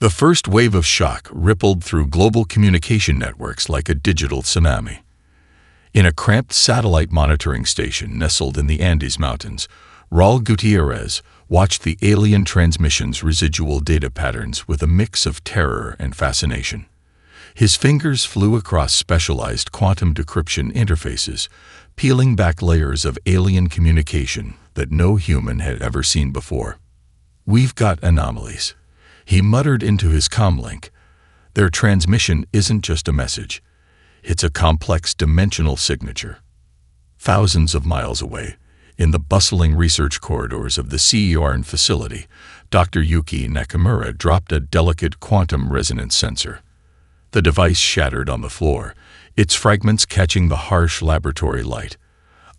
The first wave of shock rippled through global communication networks like a digital tsunami. In a cramped satellite monitoring station nestled in the Andes Mountains, Raul Gutierrez watched the alien transmission's residual data patterns with a mix of terror and fascination. His fingers flew across specialized quantum decryption interfaces, peeling back layers of alien communication that no human had ever seen before. "We've got anomalies," he muttered into his comlink. "Their transmission isn't just a message. It's a complex dimensional signature." Thousands of miles away, in the bustling research corridors of the CERN facility, Dr. Yuki Nakamura dropped a delicate quantum resonance sensor. The device shattered on the floor, its fragments catching the harsh laboratory light.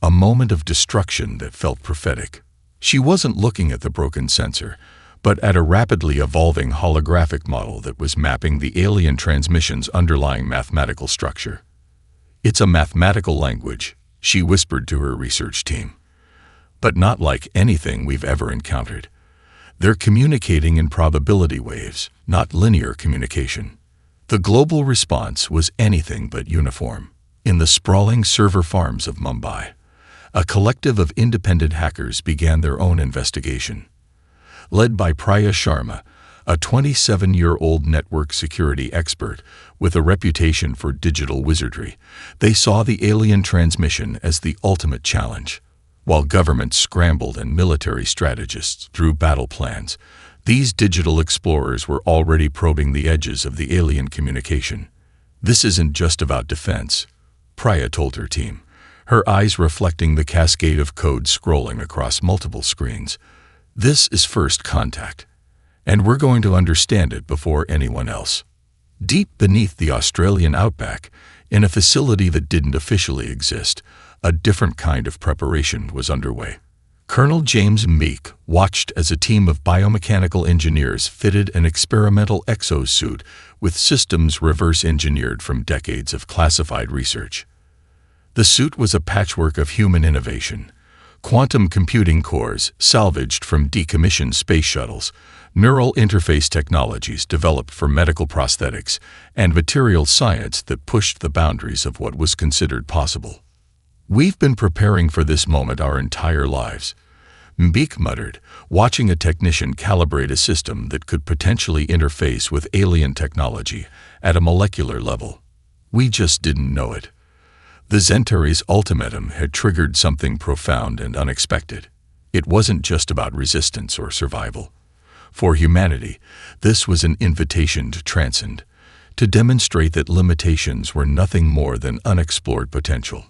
A moment of destruction that felt prophetic. She wasn't looking at the broken sensor, but at a rapidly evolving holographic model that was mapping the alien transmission's underlying mathematical structure. "It's a mathematical language," she whispered to her research team. "But not like anything we've ever encountered. They're communicating in probability waves, not linear communication." The global response was anything but uniform. In the sprawling server farms of Mumbai, a collective of independent hackers began their own investigation. Led by Priya Sharma, a 27-year-old network security expert with a reputation for digital wizardry, they saw the alien transmission as the ultimate challenge. While governments scrambled and military strategists drew battle plans, these digital explorers were already probing the edges of the alien communication. "This isn't just about defense," Priya told her team, her eyes reflecting the cascade of code scrolling across multiple screens. "This is first contact, and we're going to understand it before anyone else." Deep beneath the Australian outback, in a facility that didn't officially exist, a different kind of preparation was underway. Colonel James Meek watched as a team of biomechanical engineers fitted an experimental exosuit with systems reverse-engineered from decades of classified research. The suit was a patchwork of human innovation: quantum computing cores salvaged from decommissioned space shuttles, neural interface technologies developed for medical prosthetics, and material science that pushed the boundaries of what was considered possible. "We've been preparing for this moment our entire lives," Mbik muttered, watching a technician calibrate a system that could potentially interface with alien technology at a molecular level. "We just didn't know it." The Centauri's ultimatum had triggered something profound and unexpected. It wasn't just about resistance or survival. For humanity, this was an invitation to transcend, to demonstrate that limitations were nothing more than unexplored potential.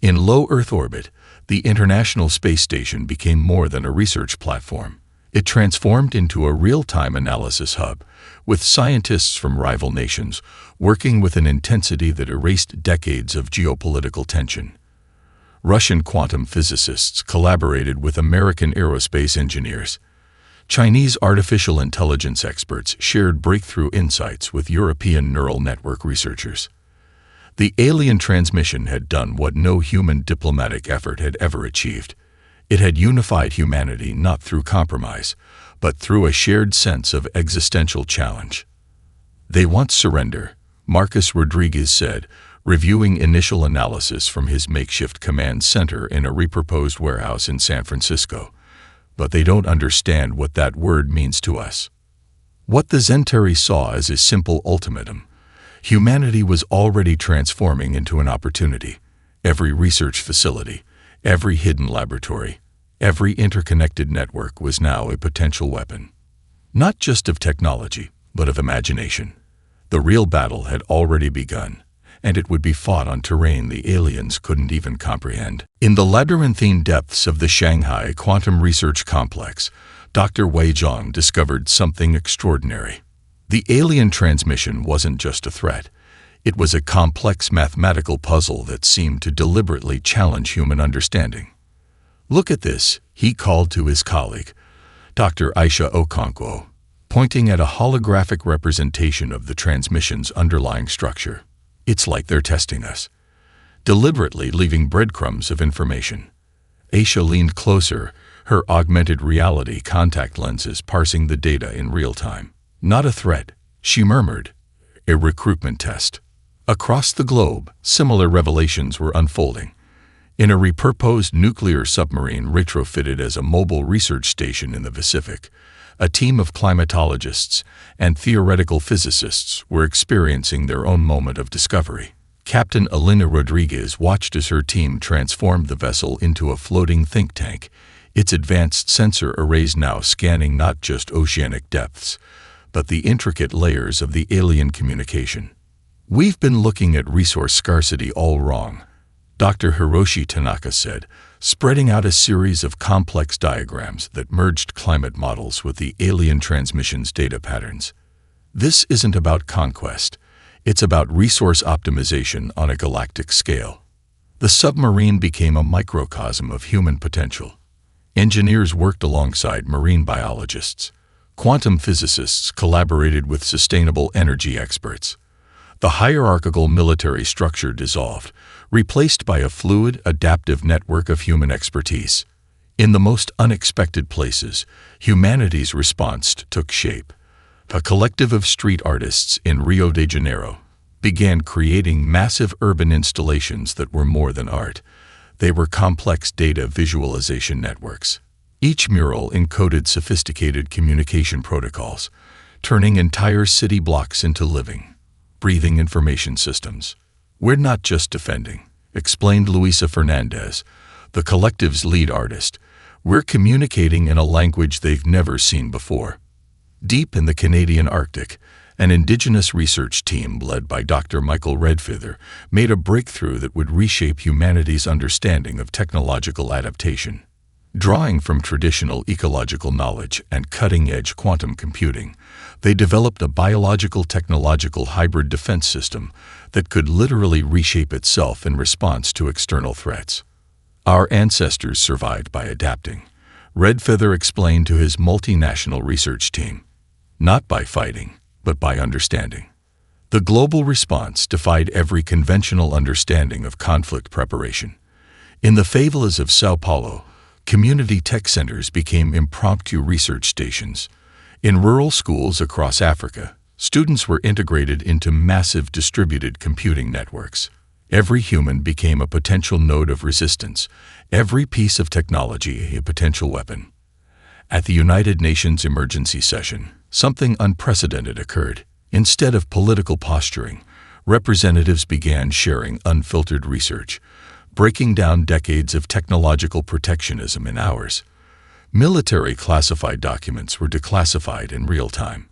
In low Earth orbit, the International Space Station became more than a research platform. It transformed into a real-time analysis hub, with scientists from rival nations working with an intensity that erased decades of geopolitical tension. Russian quantum physicists collaborated with American aerospace engineers. Chinese artificial intelligence experts shared breakthrough insights with European neural network researchers. The alien transmission had done what no human diplomatic effort had ever achieved. It had unified humanity not through compromise, but through a shared sense of existential challenge. "They want surrender," Marcus Rodriguez said, reviewing initial analysis from his makeshift command center in a repurposed warehouse in San Francisco. "But they don't understand what that word means to us." What the Centauri saw as a simple ultimatum: humanity was already transforming into an opportunity. Every research facility, every hidden laboratory, every interconnected network was now a potential weapon. Not just of technology, but of imagination. The real battle had already begun, and it would be fought on terrain the aliens couldn't even comprehend. In the labyrinthine depths of the Shanghai Quantum Research Complex, Dr. Wei Zhang discovered something extraordinary. The alien transmission wasn't just a threat. It was a complex mathematical puzzle that seemed to deliberately challenge human understanding. "Look at this," he called to his colleague, Dr. Aisha Okonkwo, pointing at a holographic representation of the transmission's underlying structure. "It's like they're testing us, deliberately leaving breadcrumbs of information." Aisha leaned closer, her augmented reality contact lenses parsing the data in real time. Not a threat, she murmured. A recruitment test. Across the globe, similar revelations were unfolding. In a repurposed nuclear submarine retrofitted as a mobile research station in the Pacific, a team of climatologists and theoretical physicists were experiencing their own moment of discovery. Captain Elena Rodriguez watched as her team transformed the vessel into a floating think tank, its advanced sensor arrays now scanning not just oceanic depths, but the intricate layers of the alien communication. "We've been looking at resource scarcity all wrong," Dr. Hiroshi Tanaka said, spreading out a series of complex diagrams that merged climate models with the alien transmission's data patterns. "This isn't about conquest. It's about resource optimization on a galactic scale." The submarine became a microcosm of human potential. Engineers worked alongside marine biologists. Quantum physicists collaborated with sustainable energy experts. The hierarchical military structure dissolved, replaced by a fluid, adaptive network of human expertise. In the most unexpected places, humanity's response took shape. A collective of street artists in Rio de Janeiro began creating massive urban installations that were more than art. They were complex data visualization networks. Each mural encoded sophisticated communication protocols, turning entire city blocks into living, breathing information systems. "We're not just defending," explained Luisa Fernandez, the collective's lead artist. "We're communicating in a language they've never seen before." Deep in the Canadian Arctic, an indigenous research team led by Dr. Michael Redfeather made a breakthrough that would reshape humanity's understanding of technological adaptation. Drawing from traditional ecological knowledge and cutting-edge quantum computing, they developed a biological-technological hybrid defense system that could literally reshape itself in response to external threats. "Our ancestors survived by adapting," Redfeather explained to his multinational research team. "Not by fighting, but by understanding." The global response defied every conventional understanding of conflict preparation. In the favelas of Sao Paulo, community tech centers became impromptu research stations. In rural schools across Africa, students were integrated into massive distributed computing networks. Every human became a potential node of resistance, every piece of technology a potential weapon. At the United Nations emergency session, something unprecedented occurred. Instead of political posturing, representatives began sharing unfiltered research, breaking down decades of technological protectionism in hours. Military classified documents were declassified in real time.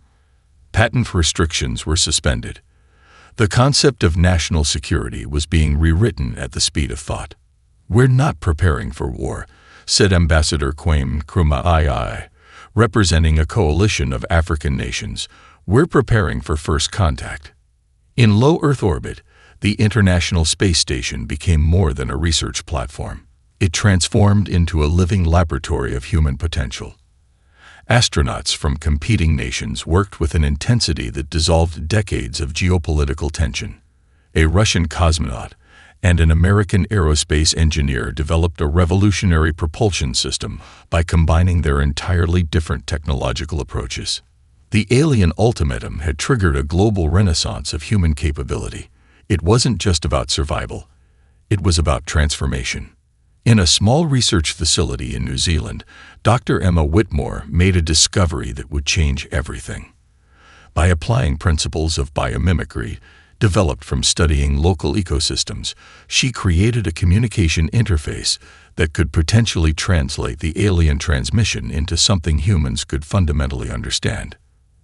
Patent restrictions were suspended. The concept of national security was being rewritten at the speed of thought. "We're not preparing for war," said Ambassador Kwame Nkrumah, representing a coalition of African nations. "We're preparing for first contact." In low Earth orbit, the International Space Station became more than a research platform. It transformed into a living laboratory of human potential. Astronauts from competing nations worked with an intensity that dissolved decades of geopolitical tension. A Russian cosmonaut and an American aerospace engineer developed a revolutionary propulsion system by combining their entirely different technological approaches. The alien ultimatum had triggered a global renaissance of human capability. It wasn't just about survival. It was about transformation. In a small research facility in New Zealand, Dr. Emma Whitmore made a discovery that would change everything. By applying principles of biomimicry, developed from studying local ecosystems, she created a communication interface that could potentially translate the alien transmission into something humans could fundamentally understand.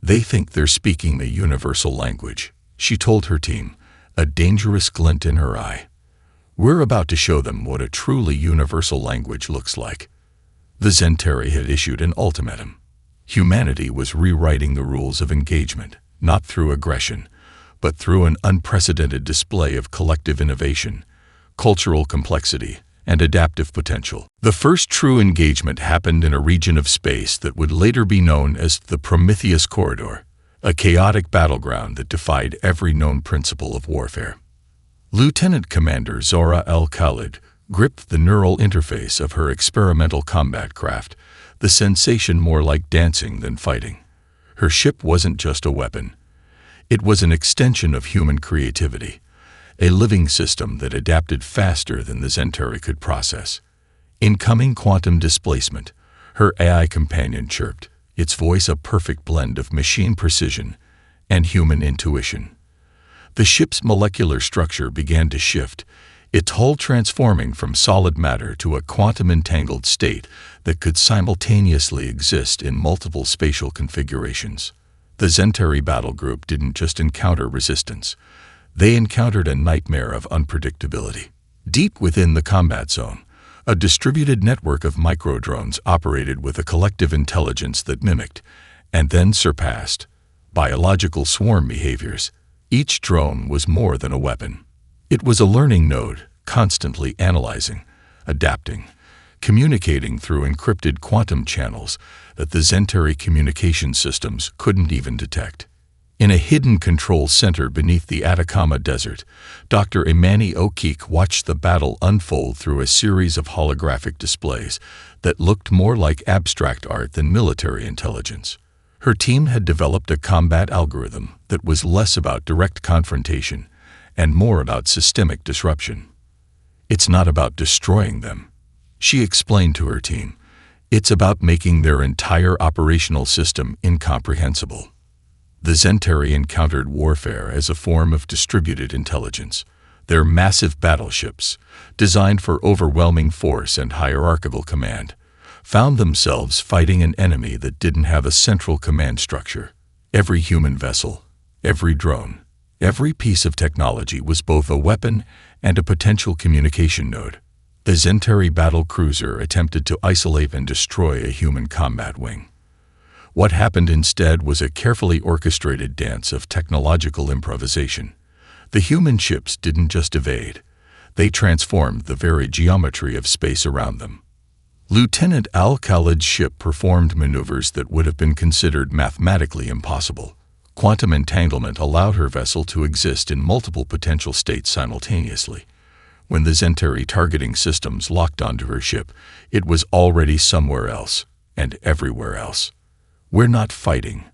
"They think they're speaking a universal language," she told her team, a dangerous glint in her eye. "We're about to show them what a truly universal language looks like." The Zentari had issued an ultimatum. Humanity was rewriting the rules of engagement, not through aggression, but through an unprecedented display of collective innovation, cultural complexity, and adaptive potential. The first true engagement happened in a region of space that would later be known as the Prometheus Corridor, a chaotic battleground that defied every known principle of warfare. Lieutenant Commander Zora El-Khalid gripped the neural interface of her experimental combat craft, the sensation more like dancing than fighting. Her ship wasn't just a weapon. It was an extension of human creativity, a living system that adapted faster than the Zentari could process. Incoming quantum displacement, her AI companion chirped, its voice a perfect blend of machine precision and human intuition. The ship's molecular structure began to shift, its hull transforming from solid matter to a quantum-entangled state that could simultaneously exist in multiple spatial configurations. The Zentari battle group didn't just encounter resistance. They encountered a nightmare of unpredictability. Deep within the combat zone, a distributed network of microdrones operated with a collective intelligence that mimicked, and then surpassed, biological swarm behaviors. Each drone was more than a weapon. It was a learning node, constantly analyzing, adapting, communicating through encrypted quantum channels that the Zentari communication systems couldn't even detect. In a hidden control center beneath the Atacama Desert, Dr. Imani Okik watched the battle unfold through a series of holographic displays that looked more like abstract art than military intelligence. Her team had developed a combat algorithm that was less about direct confrontation and more about systemic disruption. It's not about destroying them, she explained to her team. It's about making their entire operational system incomprehensible. The Zentari encountered warfare as a form of distributed intelligence. Their massive battleships, designed for overwhelming force and hierarchical command, found themselves fighting an enemy that didn't have a central command structure. Every human vessel, every drone, every piece of technology was both a weapon and a potential communication node. The Zentari battle cruiser attempted to isolate and destroy a human combat wing. What happened instead was a carefully orchestrated dance of technological improvisation. The human ships didn't just evade. They transformed the very geometry of space around them. Lieutenant Al-Khalid's ship performed maneuvers that would have been considered mathematically impossible. Quantum entanglement allowed her vessel to exist in multiple potential states simultaneously. When the Zentari targeting systems locked onto her ship, it was already somewhere else, and everywhere else. "We're not fighting,"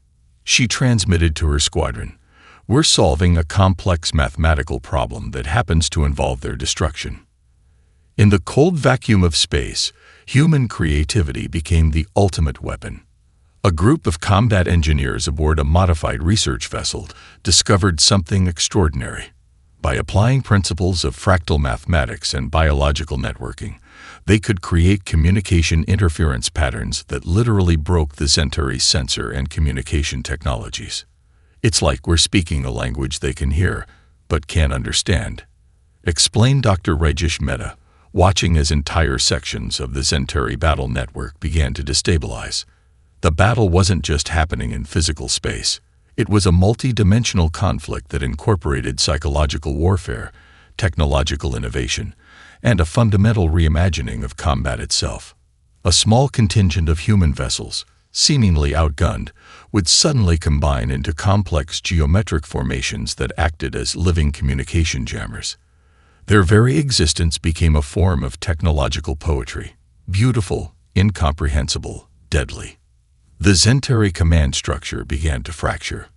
she transmitted to her squadron. "We're solving a complex mathematical problem that happens to involve their destruction." In the cold vacuum of space, human creativity became the ultimate weapon. A group of combat engineers aboard a modified research vessel discovered something extraordinary. By applying principles of fractal mathematics and biological networking, they could create communication interference patterns that literally broke the Zentari sensor and communication technologies. "It's like we're speaking a language they can hear, but can't understand," explained Dr. Rajesh Mehta, watching as entire sections of the Zentari battle network began to destabilize. The battle wasn't just happening in physical space. It was a multi-dimensional conflict that incorporated psychological warfare, technological innovation, and a fundamental reimagining of combat itself. A small contingent of human vessels, seemingly outgunned, would suddenly combine into complex geometric formations that acted as living communication jammers. Their very existence became a form of technological poetry, beautiful, incomprehensible, deadly. The Zentari command structure began to fracture.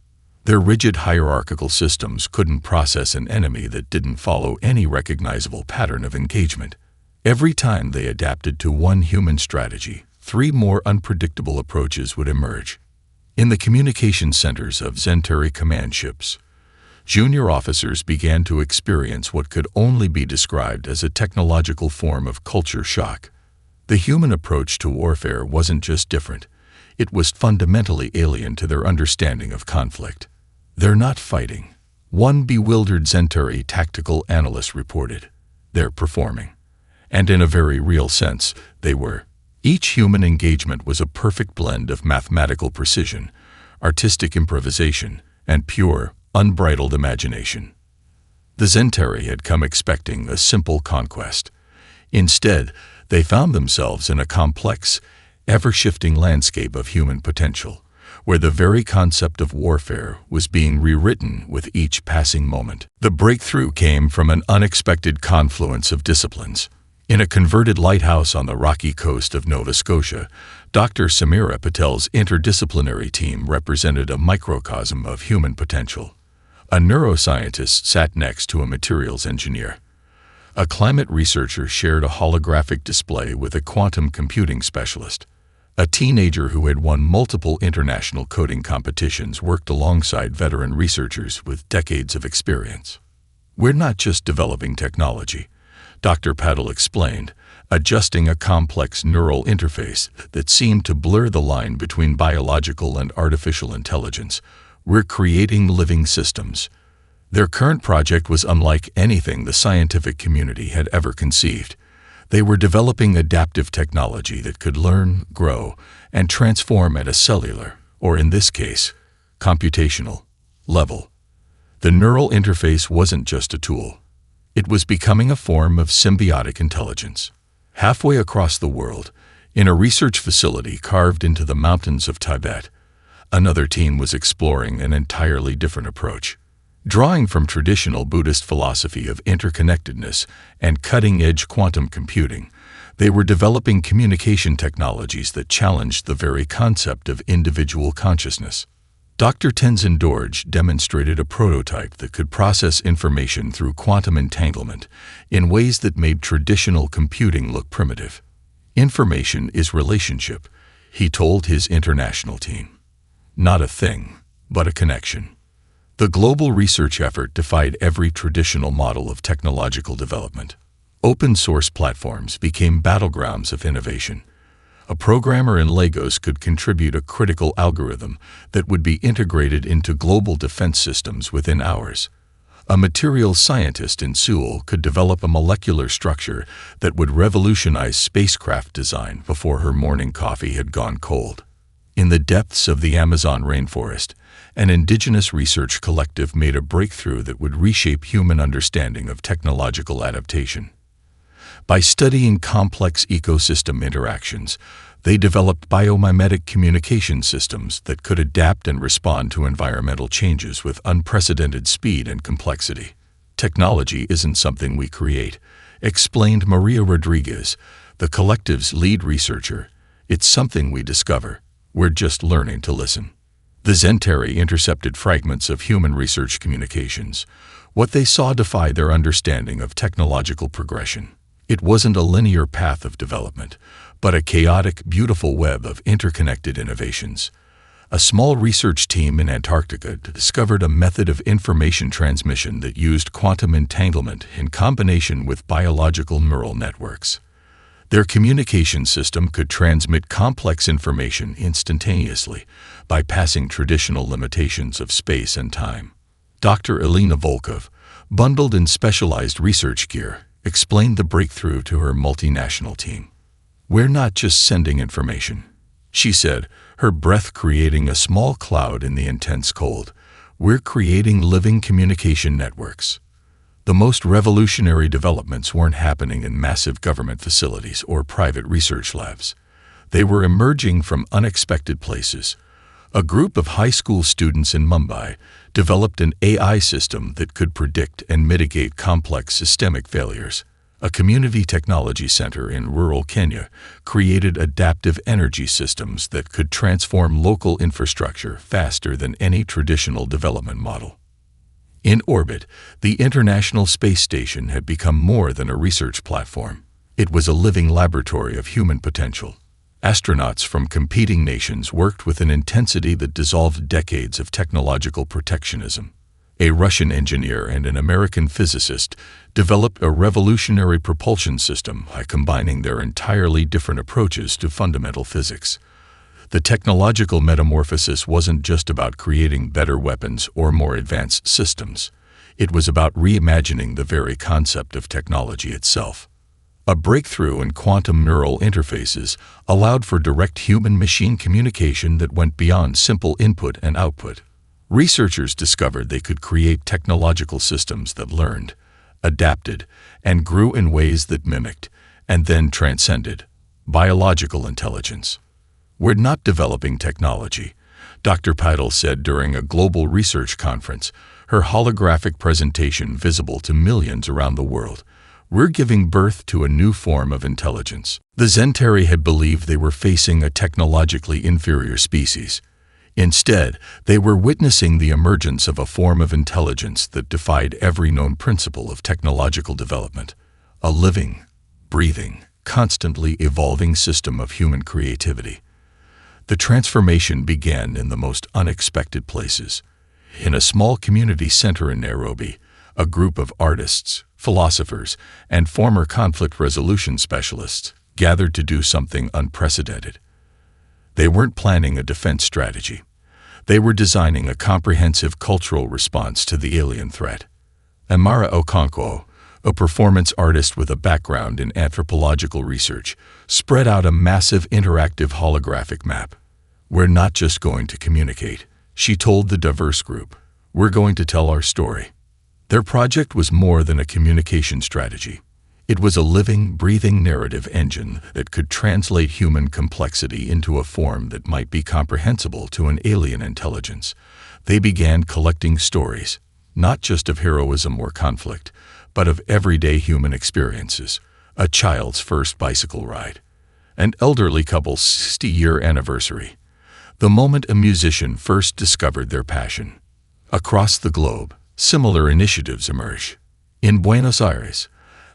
Their rigid hierarchical systems couldn't process an enemy that didn't follow any recognizable pattern of engagement. Every time they adapted to one human strategy, 3 more unpredictable approaches would emerge. In the communication centers of Zentari command ships, junior officers began to experience what could only be described as a technological form of culture shock. The human approach to warfare wasn't just different. It was fundamentally alien to their understanding of conflict. "They're not fighting," one bewildered Zentari tactical analyst reported. "They're performing." And in a very real sense, they were. Each human engagement was a perfect blend of mathematical precision, artistic improvisation, and pure, unbridled imagination. The Zentari had come expecting a simple conquest. Instead, they found themselves in a complex, ever-shifting landscape of human potential, where the very concept of warfare was being rewritten with each passing moment. The breakthrough came from an unexpected confluence of disciplines. In a converted lighthouse on the rocky coast of Nova Scotia, Dr. Samira Patel's interdisciplinary team represented a microcosm of human potential. A neuroscientist sat next to a materials engineer. A climate researcher shared a holographic display with a quantum computing specialist. A teenager who had won multiple international coding competitions worked alongside veteran researchers with decades of experience. "We're not just developing technology," Dr. Patel explained, adjusting a complex neural interface that seemed to blur the line between biological and artificial intelligence. "We're creating living systems." Their current project was unlike anything the scientific community had ever conceived. They were developing adaptive technology that could learn, grow, and transform at a cellular, or in this case, computational, level. The neural interface wasn't just a tool. It was becoming a form of symbiotic intelligence. Halfway across the world, in a research facility carved into the mountains of Tibet, another team was exploring an entirely different approach. Drawing from traditional Buddhist philosophy of interconnectedness and cutting-edge quantum computing, they were developing communication technologies that challenged the very concept of individual consciousness. Dr. Tenzin Dorje demonstrated a prototype that could process information through quantum entanglement in ways that made traditional computing look primitive. "Information is relationship," he told his international team. "Not a thing, but a connection." The global research effort defied every traditional model of technological development. Open-source platforms became battlegrounds of innovation. A programmer in Lagos could contribute a critical algorithm that would be integrated into global defense systems within hours. A materials scientist in Seoul could develop a molecular structure that would revolutionize spacecraft design before her morning coffee had gone cold. In the depths of the Amazon rainforest, an indigenous research collective made a breakthrough that would reshape human understanding of technological adaptation. By studying complex ecosystem interactions, they developed biomimetic communication systems that could adapt and respond to environmental changes with unprecedented speed and complexity. "Technology isn't something we create," explained Maria Rodriguez, the collective's lead researcher. "It's something we discover. We're just learning to listen." The Zentari intercepted fragments of human research communications. What they saw defied their understanding of technological progression. It wasn't a linear path of development, but a chaotic, beautiful web of interconnected innovations. A small research team in Antarctica discovered a method of information transmission that used quantum entanglement in combination with biological neural networks. Their communication system could transmit complex information instantaneously, bypassing traditional limitations of space and time. Dr. Elena Volkov, bundled in specialized research gear, explained the breakthrough to her multinational team. "We're not just sending information," she said, her breath creating a small cloud in the intense cold. "We're creating living communication networks." The most revolutionary developments weren't happening in massive government facilities or private research labs. They were emerging from unexpected places. A group of high school students in Mumbai developed an AI system that could predict and mitigate complex systemic failures. A community technology center in rural Kenya created adaptive energy systems that could transform local infrastructure faster than any traditional development model. In orbit, the International Space Station had become more than a research platform. It was a living laboratory of human potential. Astronauts from competing nations worked with an intensity that dissolved decades of technological protectionism. A Russian engineer and an American physicist developed a revolutionary propulsion system by combining their entirely different approaches to fundamental physics. The technological metamorphosis wasn't just about creating better weapons or more advanced systems. It was about reimagining the very concept of technology itself. A breakthrough in quantum neural interfaces allowed for direct human-machine communication that went beyond simple input and output. Researchers discovered they could create technological systems that learned, adapted, and grew in ways that mimicked, and then transcended, biological intelligence. "We're not developing technology," Dr. Patel said during a global research conference, her holographic presentation visible to millions around the world. We're giving birth to a new form of intelligence. The Zentari had believed they were facing a technologically inferior species. Instead, they were witnessing the emergence of a form of intelligence that defied every known principle of technological development. A living, breathing, constantly evolving system of human creativity. The transformation began in the most unexpected places. In a small community center in Nairobi, a group of artists, philosophers, and former conflict resolution specialists gathered to do something unprecedented. They weren't planning a defense strategy. They were designing a comprehensive cultural response to the alien threat. Amara Okonkwo, a performance artist with a background in anthropological research, spread out a massive interactive holographic map. "We're not just going to communicate," she told the diverse group. "We're going to tell our story." Their project was more than a communication strategy. It was a living, breathing narrative engine that could translate human complexity into a form that might be comprehensible to an alien intelligence. They began collecting stories, not just of heroism or conflict, but of everyday human experiences. A child's first bicycle ride, an elderly couple's 60-year anniversary, the moment a musician first discovered their passion. Across the globe, similar initiatives emerge. In Buenos Aires,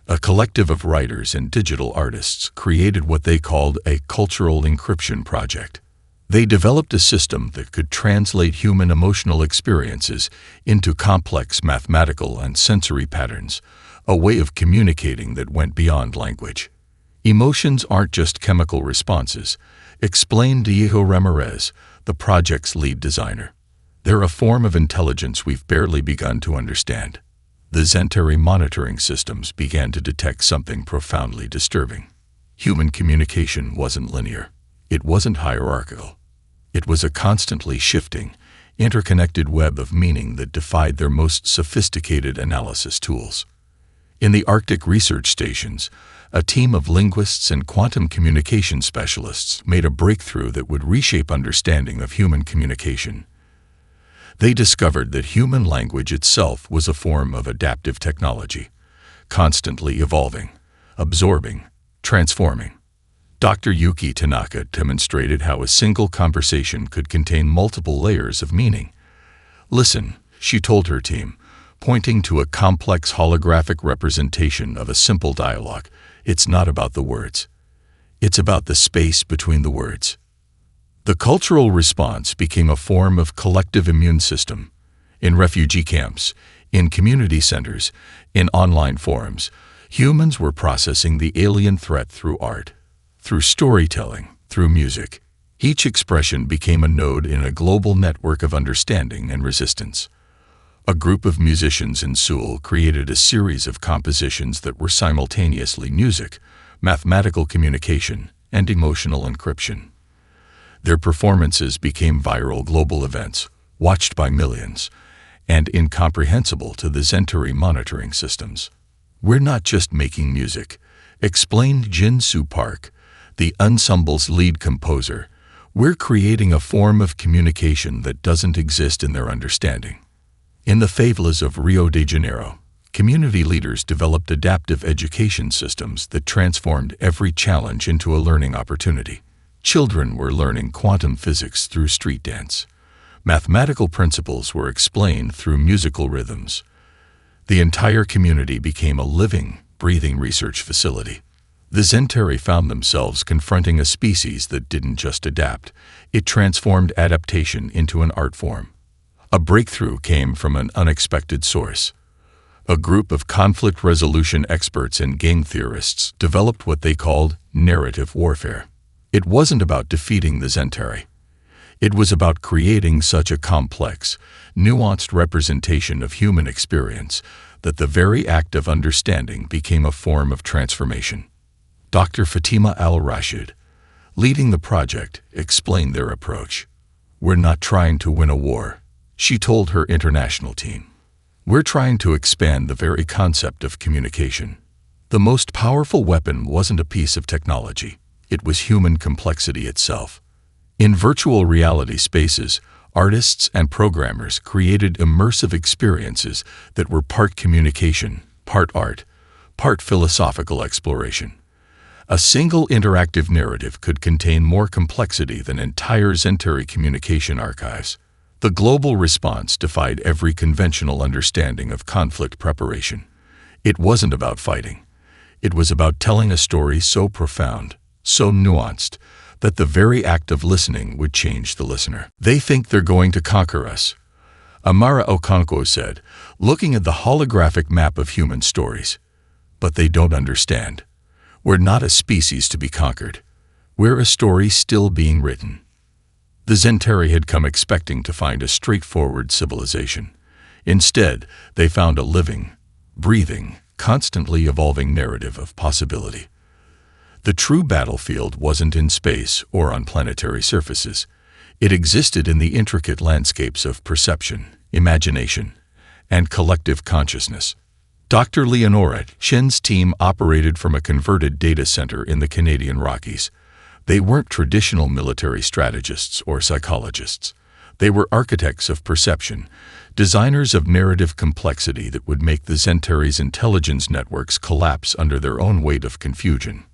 a collective of writers and digital artists created what they called a cultural encryption project. They developed a system that could translate human emotional experiences into complex mathematical and sensory patterns, a way of communicating that went beyond language. Emotions aren't just chemical responses, explained Diego Ramirez, the project's lead designer. They're a form of intelligence we've barely begun to understand. The Zentari monitoring systems began to detect something profoundly disturbing. Human communication wasn't linear. It wasn't hierarchical. It was a constantly shifting, interconnected web of meaning that defied their most sophisticated analysis tools. In the Arctic research stations, a team of linguists and quantum communication specialists made a breakthrough that would reshape understanding of human communication. They discovered that human language itself was a form of adaptive technology, constantly evolving, absorbing, transforming. Dr. Yuki Tanaka demonstrated how a single conversation could contain multiple layers of meaning. "Listen," she told her team, pointing to a complex holographic representation of a simple dialogue. "It's not about the words. It's about the space between the words." The cultural response became a form of collective immune system. In refugee camps, in community centers, in online forums, humans were processing the alien threat through art, through storytelling, through music. Each expression became a node in a global network of understanding and resistance. A group of musicians in Seoul created a series of compositions that were simultaneously music, mathematical communication, and emotional encryption. Their performances became viral global events, watched by millions, and incomprehensible to the Zentari monitoring systems. "We're not just making music," explained Jin Soo Park, the ensemble's lead composer. "We're creating a form of communication that doesn't exist in their understanding." In the favelas of Rio de Janeiro, community leaders developed adaptive education systems that transformed every challenge into a learning opportunity. Children were learning quantum physics through street dance. Mathematical principles were explained through musical rhythms. The entire community became a living, breathing research facility. The Zentari found themselves confronting a species that didn't just adapt, it transformed adaptation into an art form. A breakthrough came from an unexpected source. A group of conflict resolution experts and game theorists developed what they called narrative warfare. It wasn't about defeating the Zentari. It was about creating such a complex, nuanced representation of human experience that the very act of understanding became a form of transformation. Dr. Fatima Al-Rashid, leading the project, explained their approach. "We're not trying to win a war," she told her international team. "We're trying to expand the very concept of communication." The most powerful weapon wasn't a piece of technology. It was human complexity itself. In virtual reality spaces, artists and programmers created immersive experiences that were part communication, part art, part philosophical exploration. A single interactive narrative could contain more complexity than entire Zentari communication archives. The global response defied every conventional understanding of conflict preparation. It wasn't about fighting. It was about telling a story so profound, so nuanced, that the very act of listening would change the listener. They think they're going to conquer us, Amara Okonkwo said, looking at the holographic map of human stories. But they don't understand. We're not a species to be conquered. We're a story still being written. The Zentari had come expecting to find a straightforward civilization. Instead, they found a living, breathing, constantly evolving narrative of possibility. The true battlefield wasn't in space or on planetary surfaces. It existed in the intricate landscapes of perception, imagination, and collective consciousness. Dr. Leonora Chen's team operated from a converted data center in the Canadian Rockies. They weren't traditional military strategists or psychologists. They were architects of perception, designers of narrative complexity that would make the Zentari's intelligence networks collapse under their own weight of confusion.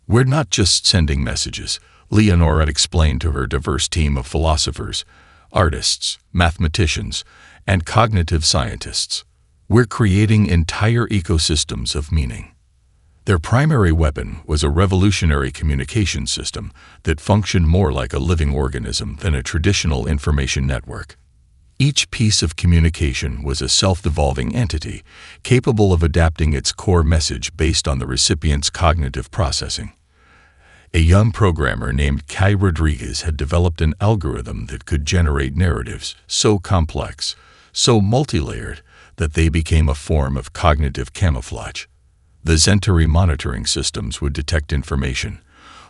We're not just sending messages, Leonora explained to her diverse team of philosophers, artists, mathematicians, and cognitive scientists. We're creating entire ecosystems of meaning. Their primary weapon was a revolutionary communication system that functioned more like a living organism than a traditional information network. Each piece of communication was a self-evolving entity, capable of adapting its core message based on the recipient's cognitive processing. A young programmer named Kai Rodriguez had developed an algorithm that could generate narratives so complex, so multi-layered, that they became a form of cognitive camouflage. The Zentari monitoring systems would detect information,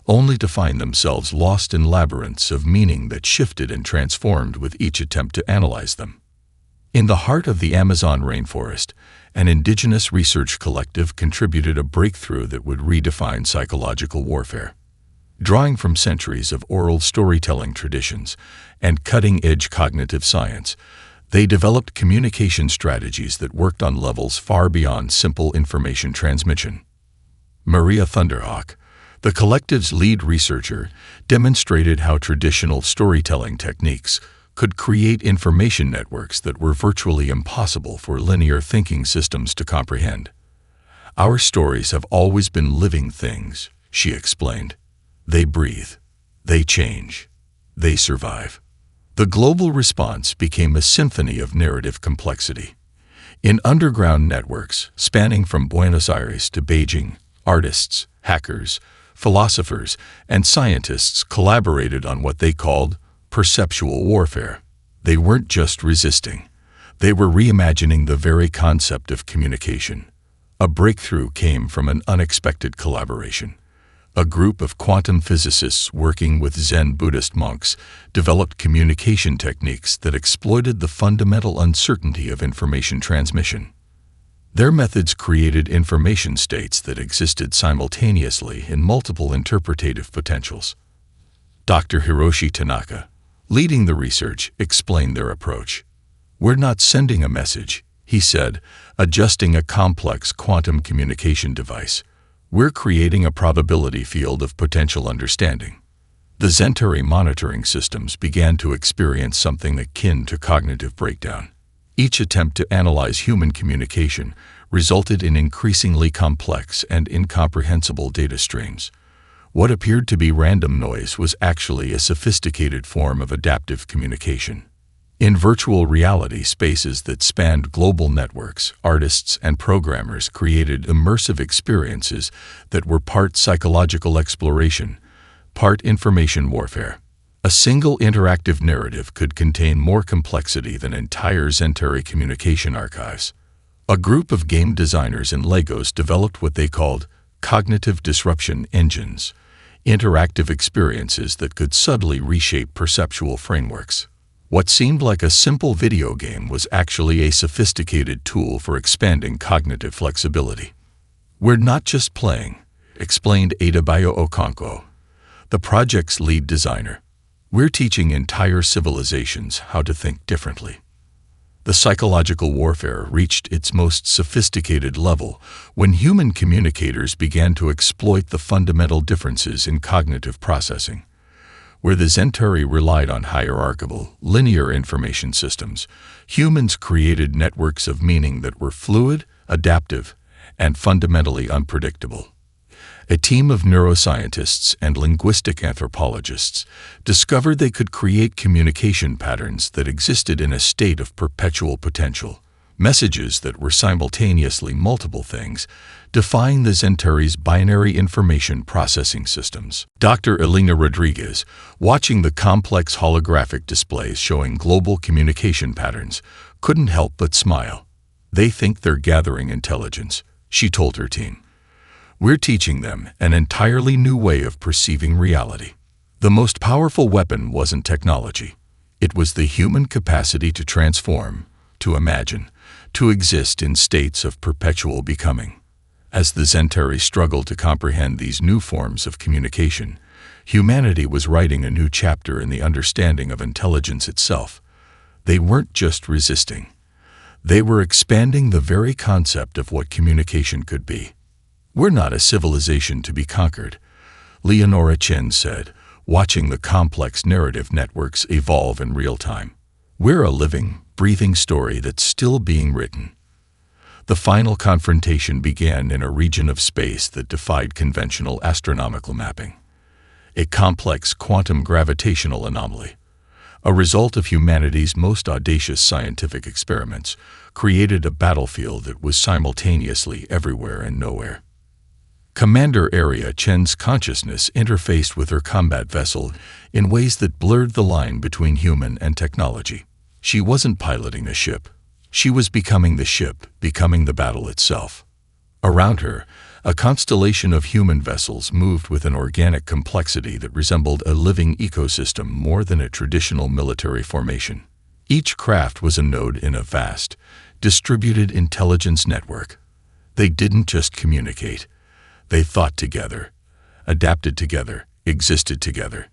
only to find themselves lost in labyrinths of meaning that shifted and transformed with each attempt to analyze them. In the heart of the Amazon rainforest, an indigenous research collective contributed a breakthrough that would redefine psychological warfare. Drawing from centuries of oral storytelling traditions and cutting-edge cognitive science, they developed communication strategies that worked on levels far beyond simple information transmission. Maria Thunderhawk, the collective's lead researcher, demonstrated how traditional storytelling techniques could create information networks that were virtually impossible for linear thinking systems to comprehend. Our stories have always been living things, she explained. They breathe, they change, they survive. The global response became a symphony of narrative complexity. In underground networks spanning from Buenos Aires to Beijing, artists, hackers, philosophers, and scientists collaborated on what they called perceptual warfare. They weren't just resisting. They were reimagining the very concept of communication. A breakthrough came from an unexpected collaboration. A group of quantum physicists working with Zen Buddhist monks developed communication techniques that exploited the fundamental uncertainty of information transmission. Their methods created information states that existed simultaneously in multiple interpretative potentials. Dr. Hiroshi Tanaka, leading the research, explained their approach. "We're not sending a message," he said, adjusting a complex quantum communication device. "We're creating a probability field of potential understanding." The Zentari monitoring systems began to experience something akin to cognitive breakdown. Each attempt to analyze human communication resulted in increasingly complex and incomprehensible data streams. What appeared to be random noise was actually a sophisticated form of adaptive communication. In virtual reality spaces that spanned global networks, artists and programmers created immersive experiences that were part psychological exploration, part information warfare. A single interactive narrative could contain more complexity than entire Zentari communication archives. A group of game designers in Lagos developed what they called cognitive disruption engines, interactive experiences that could subtly reshape perceptual frameworks. What seemed like a simple video game was actually a sophisticated tool for expanding cognitive flexibility. "We're not just playing," explained Adebayo Okonkwo, the project's lead designer. "We're teaching entire civilizations how to think differently." The psychological warfare reached its most sophisticated level when human communicators began to exploit the fundamental differences in cognitive processing. Where the Centauri relied on hierarchical, linear information systems, humans created networks of meaning that were fluid, adaptive, and fundamentally unpredictable. A team of neuroscientists and linguistic anthropologists discovered they could create communication patterns that existed in a state of perpetual potential, messages that were simultaneously multiple things, defying the Centauri's binary information processing systems. Dr. Elena Rodriguez, watching the complex holographic displays showing global communication patterns, couldn't help but smile. "They think they're gathering intelligence," she told her team. "We're teaching them an entirely new way of perceiving reality." The most powerful weapon wasn't technology. It was the human capacity to transform, to imagine, to exist in states of perpetual becoming. As the Centauri struggled to comprehend these new forms of communication, humanity was writing a new chapter in the understanding of intelligence itself. They weren't just resisting. They were expanding the very concept of what communication could be. "We're not a civilization to be conquered," Leonora Chen said, watching the complex narrative networks evolve in real time. "We're a living, breathing story that's still being written." The final confrontation began in a region of space that defied conventional astronomical mapping. A complex quantum gravitational anomaly, a result of humanity's most audacious scientific experiments, created a battlefield that was simultaneously everywhere and nowhere. Commander Area Chen's consciousness interfaced with her combat vessel in ways that blurred the line between human and technology. She wasn't piloting a ship. She was becoming the ship, becoming the battle itself. Around her, a constellation of human vessels moved with an organic complexity that resembled a living ecosystem more than a traditional military formation. Each craft was a node in a vast, distributed intelligence network. They didn't just communicate. They thought together, adapted together, existed together.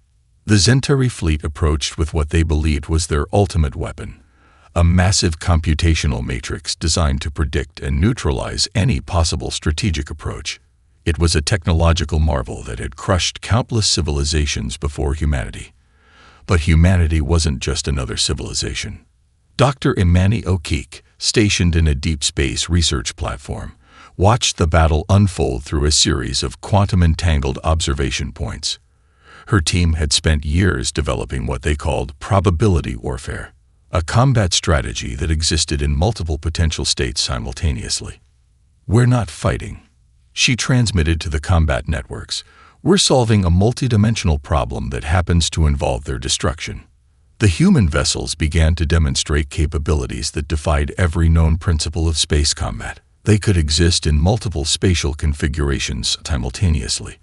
The Centauri fleet approached with what they believed was their ultimate weapon, a massive computational matrix designed to predict and neutralize any possible strategic approach. It was a technological marvel that had crushed countless civilizations before humanity. But humanity wasn't just another civilization. Dr. Imani O'Keefe, stationed in a deep space research platform, watched the battle unfold through a series of quantum-entangled observation points. Her team had spent years developing what they called probability warfare, a combat strategy that existed in multiple potential states simultaneously. "We're not fighting," she transmitted to the combat networks. "We're solving a multidimensional problem that happens to involve their destruction." The human vessels began to demonstrate capabilities that defied every known principle of space combat. They could exist in multiple spatial configurations simultaneously.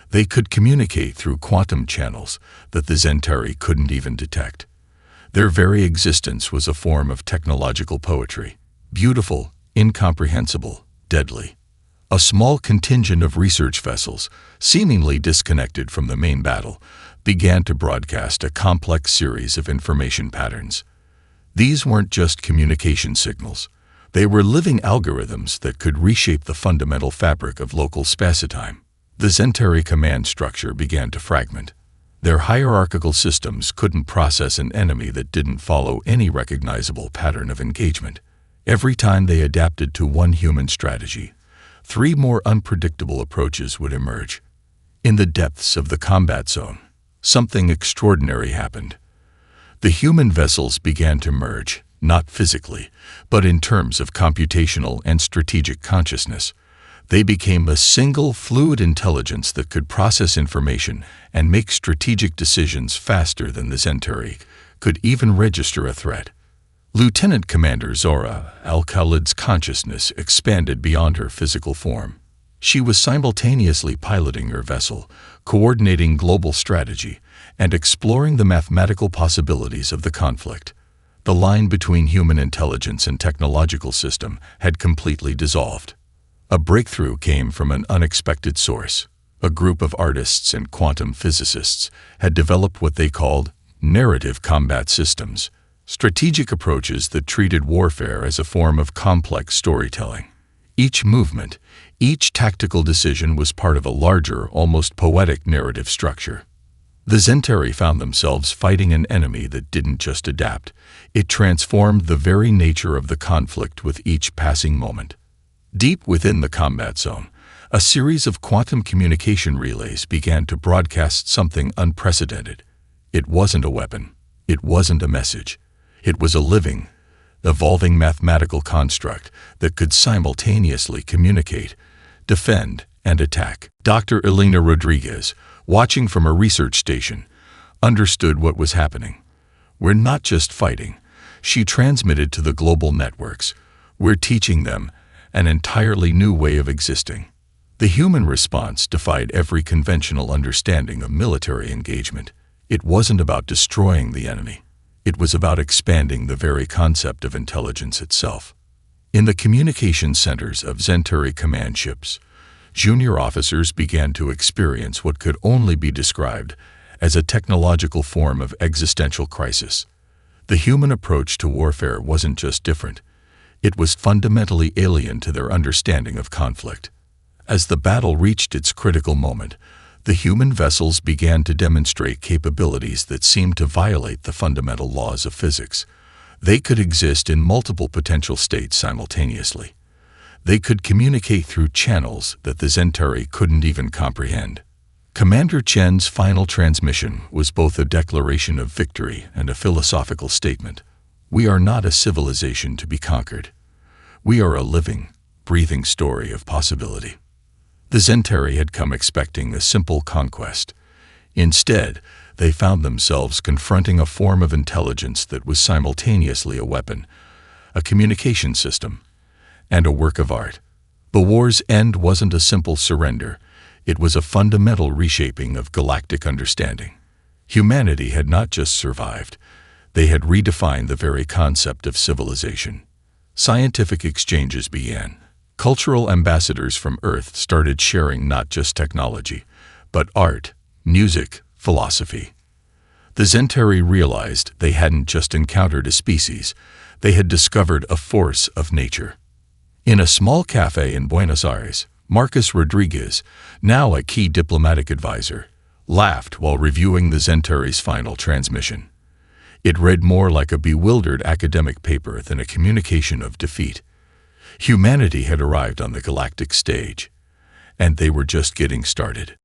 They could communicate through quantum channels that the Centauri couldn't even detect. Their very existence was a form of technological poetry, beautiful, incomprehensible, deadly. A small contingent of research vessels, seemingly disconnected from the main battle, began to broadcast a complex series of information patterns. These weren't just communication signals. They were living algorithms that could reshape the fundamental fabric of local spacetime. The Centauri command structure began to fragment. Their hierarchical systems couldn't process an enemy that didn't follow any recognizable pattern of engagement. Every time they adapted to one human strategy, 3 more unpredictable approaches would emerge. In the depths of the combat zone, something extraordinary happened. The human vessels began to merge, not physically, but in terms of computational and strategic consciousness. They became a single fluid intelligence that could process information and make strategic decisions faster than the Centauri could even register a threat. Lieutenant Commander Zora Al-Khalid's consciousness expanded beyond her physical form. She was simultaneously piloting her vessel, coordinating global strategy, and exploring the mathematical possibilities of the conflict. The line between human intelligence and technological system had completely dissolved. A breakthrough came from an unexpected source. A group of artists and quantum physicists had developed what they called narrative combat systems, strategic approaches that treated warfare as a form of complex storytelling. Each movement, each tactical decision was part of a larger, almost poetic narrative structure. The Zentari found themselves fighting an enemy that didn't just adapt, it transformed the very nature of the conflict with each passing moment. Deep within the combat zone, a series of quantum communication relays began to broadcast something unprecedented. It wasn't a weapon. It wasn't a message. It was a living, evolving mathematical construct that could simultaneously communicate, defend, and attack. Dr. Elena Rodriguez, watching from a research station, understood what was happening. We're not just fighting, she transmitted to the global networks. We're teaching them an entirely new way of existing. The human response defied every conventional understanding of military engagement. It wasn't about destroying the enemy. It was about expanding the very concept of intelligence itself. In the communication centers of Zentari command ships, junior officers began to experience what could only be described as a technological form of existential crisis. The human approach to warfare wasn't just different. It was fundamentally alien to their understanding of conflict. As the battle reached its critical moment, the human vessels began to demonstrate capabilities that seemed to violate the fundamental laws of physics. They could exist in multiple potential states simultaneously. They could communicate through channels that the Zentari couldn't even comprehend. Commander Chen's final transmission was both a declaration of victory and a philosophical statement. We are not a civilization to be conquered. We are a living, breathing story of possibility. The Zentari had come expecting a simple conquest. Instead, they found themselves confronting a form of intelligence that was simultaneously a weapon, a communication system, and a work of art. The war's end wasn't a simple surrender. It was a fundamental reshaping of galactic understanding. Humanity had not just survived. They had redefined the very concept of civilization. Scientific exchanges began. Cultural ambassadors from Earth started sharing not just technology, but art, music, philosophy. The Zentari realized they hadn't just encountered a species, they had discovered a force of nature. In a small cafe in Buenos Aires, Marcus Rodriguez, now a key diplomatic advisor, laughed while reviewing the Zentari's final transmission. It read more like a bewildered academic paper than a communication of defeat. Humanity had arrived on the galactic stage, and they were just getting started.